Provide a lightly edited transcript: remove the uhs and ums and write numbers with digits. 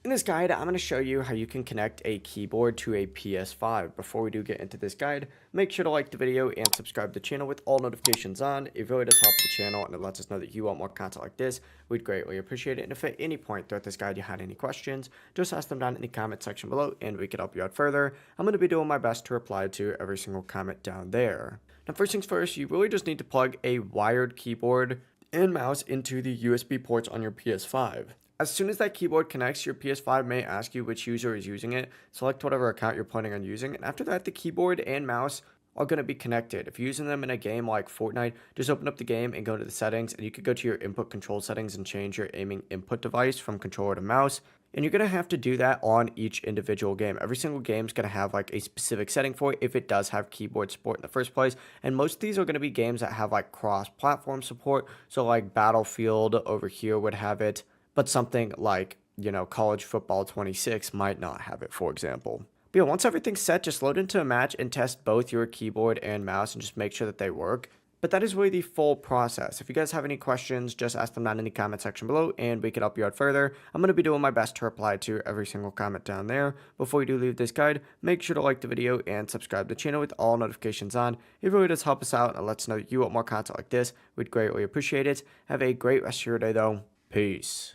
In this guide, I'm going to show you how you can connect a keyboard to a PS5. Before we do get into this guide, make sure to like the video and subscribe to the channel with all notifications on. It really does help the channel and it lets us know that you want more content like this. We'd greatly appreciate it. And if at any point throughout this guide you had any questions, just ask them down in the comment section below and we can help you out further. I'm going to be doing my best to reply to every single comment down there. Now, first things first, you really just need to plug a wired keyboard and mouse into the USB ports on your PS5. As soon as that keyboard connects, your PS5 may ask you which user is using it. Select whatever account you're planning on using, and after that, the keyboard and mouse are going to be connected. If you're using them in a game like Fortnite, just open up the game and go to the settings, and you could go to your input control settings and change your aiming input device from controller to mouse. And you're going to have to do that on each individual game. Every single game is going to have like a specific setting for it if it does have keyboard support in the first place. And most of these are going to be games that have like cross-platform support. So like Battlefield over here would have it, but something like, College Football 26 might not have it, for example. But yeah, once everything's set, just load into a match and test both your keyboard and mouse and just make sure that they work. But that is really the full process. If you guys have any questions, just ask them down in the comment section below and we can help you out further. I'm going to be doing my best to reply to every single comment down there. Before you do leave this guide, make sure to like the video and subscribe to the channel with all notifications on. It really does help us out and lets us know that you want more content like this. We'd greatly appreciate it. Have a great rest of your day though. Peace.